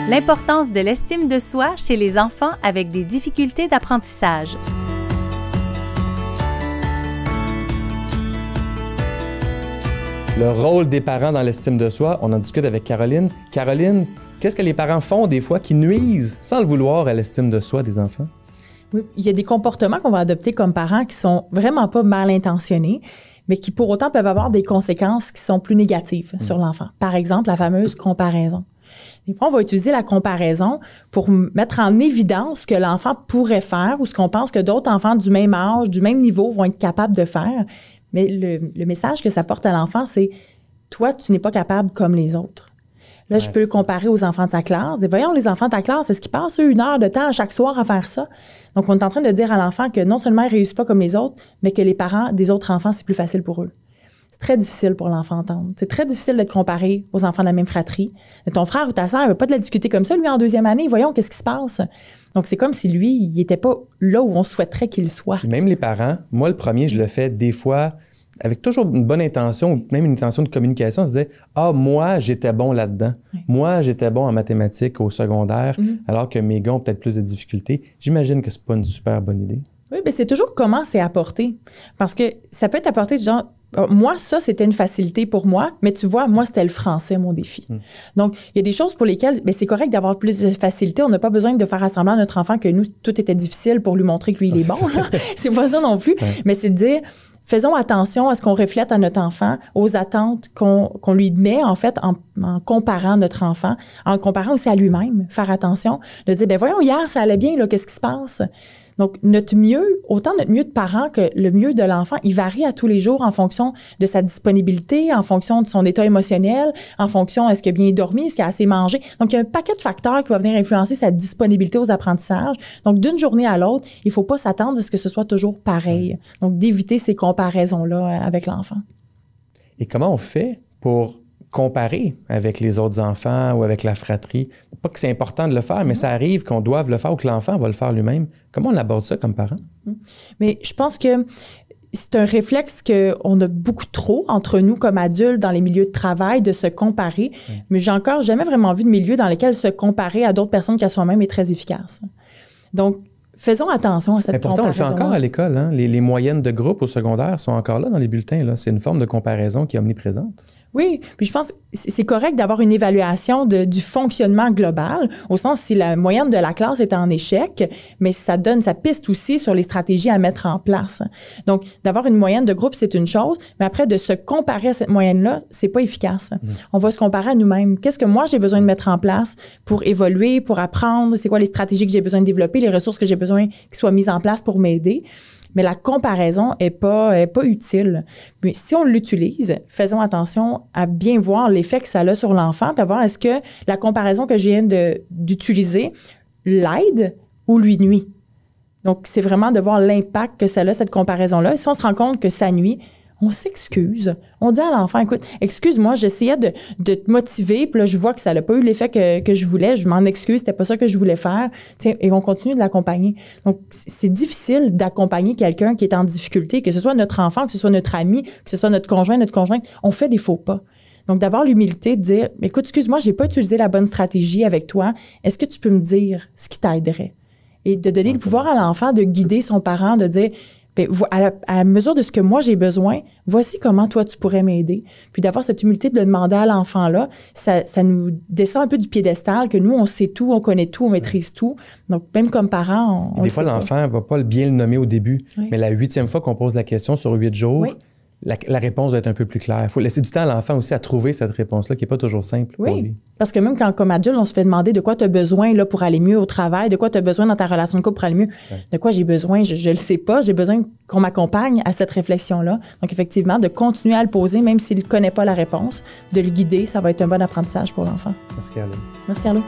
L'importance de l'estime de soi chez les enfants avec des difficultés d'apprentissage. Le rôle des parents dans l'estime de soi, on en discute avec Caroline. Caroline, qu'est-ce que les parents font des fois qui nuisent, sans le vouloir, à l'estime de soi des enfants? Oui, il y a des comportements qu'on va adopter comme parents qui sont vraiment pas mal intentionnés, mais qui pour autant peuvent avoir des conséquences qui sont plus négatives sur l'enfant. Par exemple, la fameuse comparaison. Des fois, on va utiliser la comparaison pour mettre en évidence ce que l'enfant pourrait faire ou ce qu'on pense que d'autres enfants du même âge, du même niveau vont être capables de faire. Mais le message que ça porte à l'enfant, c'est « toi, tu n'es pas capable comme les autres ». Là, je peux le comparer aux enfants de sa classe. Et voyons, les enfants de ta classe, est-ce qu'ils passent, eux, 1 heure de temps chaque soir à faire ça? Donc, on est en train de dire à l'enfant que non seulement ils ne réussissent pas comme les autres, mais que les parents des autres enfants, c'est plus facile pour eux. C'est très difficile pour l'enfant à entendre. C'est très difficile d'être comparé aux enfants de la même fratrie. Et ton frère ou ta sœur ne veut pas de la discuter comme ça, lui, en 2e année. Voyons, qu'est-ce qui se passe? Donc, c'est comme si lui, il n'était pas là où on souhaiterait qu'il soit. Puis même les parents, moi, le premier, je le fais des fois avec toujours une bonne intention, ou même une intention de communication. On se disait « Ah, moi, j'étais bon là-dedans. Oui. Moi, j'étais bon en mathématiques au secondaire, alors que mes gars ont peut-être plus de difficultés. » J'imagine que c'est pas une super bonne idée. Oui, bien, c'est toujours comment c'est apporté. Parce que ça peut être apporté genre, moi, ça, c'était une facilité pour moi, mais tu vois, moi, c'était le français, mon défi. Donc, il y a des choses pour lesquelles, bien, c'est correct d'avoir plus de facilité. On n'a pas besoin de faire assembler à notre enfant que nous, tout était difficile pour lui montrer que lui, il est bon. C'est pas ça non plus. Ouais. Mais c'est de dire, faisons attention à ce qu'on reflète à notre enfant, aux attentes qu'on lui met, en fait, en comparant notre enfant, en le comparant aussi à lui-même. Faire attention, de dire, bien, voyons, hier, ça allait bien, là, qu'est-ce qui se passe? Donc, notre mieux, autant notre mieux de parent que le mieux de l'enfant, il varie à tous les jours en fonction de sa disponibilité, en fonction de son état émotionnel, en fonction est-ce qu'il a bien dormi, est-ce qu'il a assez mangé. Donc, il y a un paquet de facteurs qui vont venir influencer sa disponibilité aux apprentissages. Donc, d'une journée à l'autre, il ne faut pas s'attendre à ce que ce soit toujours pareil. Donc, d'éviter ces comparaisons-là avec l'enfant. Et comment on fait pour comparer avec les autres enfants ou avec la fratrie? Pas que c'est important de le faire, mais ça arrive qu'on doive le faire ou que l'enfant va le faire lui-même. Comment on aborde ça comme parent? Mais je pense que c'est un réflexe qu'on a beaucoup trop entre nous comme adultes dans les milieux de travail de se comparer. Mais j'ai encore jamais vraiment vu de milieu dans lequel se comparer à d'autres personnes qu'à soi-même est très efficace. Donc, faisons attention à cette comparaison. Pourtant, on le fait encore à l'école. Hein? Les moyennes de groupe au secondaire sont encore là dans les bulletins. Là. C'est une forme de comparaison qui est omniprésente. Oui, puis je pense que c'est correct d'avoir une évaluation du fonctionnement global, au sens si la moyenne de la classe est en échec, mais ça piste aussi sur les stratégies à mettre en place. Donc, d'avoir une moyenne de groupe, c'est une chose, mais après, de se comparer à cette moyenne-là, c'est pas efficace. On va se comparer à nous-mêmes. Qu'est-ce que moi, j'ai besoin de mettre en place pour évoluer, pour apprendre? C'est quoi les stratégies que j'ai besoin de développer, les ressources que j'ai besoin qui soient mises en place pour m'aider? Mais la comparaison est pas utile. Mais si on l'utilise, faisons attention à bien voir l'effet que ça a sur l'enfant, puis à voir est-ce que la comparaison que je viens d'utiliser l'aide ou lui nuit. Donc, c'est vraiment de voir l'impact que ça a, cette comparaison-là. Et si on se rend compte que ça nuit, on s'excuse. On dit à l'enfant, écoute, excuse-moi, j'essayais de te motiver, puis là, je vois que ça n'a pas eu l'effet que je voulais, je m'en excuse, c'était pas ça que je voulais faire. Tiens, et on continue de l'accompagner. Donc, c'est difficile d'accompagner quelqu'un qui est en difficulté, que ce soit notre enfant, que ce soit notre ami, que ce soit notre conjoint, notre conjointe. On fait des faux pas. Donc, d'avoir l'humilité de dire, écoute, excuse-moi, j'ai pas utilisé la bonne stratégie avec toi. Est-ce que tu peux me dire ce qui t'aiderait? Et de donner le pouvoir à l'enfant de guider son parent, de dire, bien, à la mesure de ce que moi j'ai besoin, voici comment toi tu pourrais m'aider. Puis d'avoir cette humilité de le demander à l'enfant-là, ça nous descend un peu du piédestal, que nous, on sait tout, on connaît tout, on maîtrise tout. Donc, même comme parent, on des fois, l'enfant ne va pas bien le nommer au début, mais la 8e fois qu'on pose la question sur 8 jours, la réponse doit être un peu plus claire. Il faut laisser du temps à l'enfant aussi à trouver cette réponse-là, qui n'est pas toujours simple pour lui. Parce que même quand, comme adulte, on se fait demander de quoi tu as besoin là, pour aller mieux au travail, de quoi tu as besoin dans ta relation de couple pour aller mieux, de quoi j'ai besoin, je le sais pas, j'ai besoin qu'on m'accompagne à cette réflexion-là. Donc, effectivement, de continuer à le poser, même s'il ne connaît pas la réponse, de le guider, ça va être un bon apprentissage pour l'enfant. Merci, Carlo. Merci, Carlo.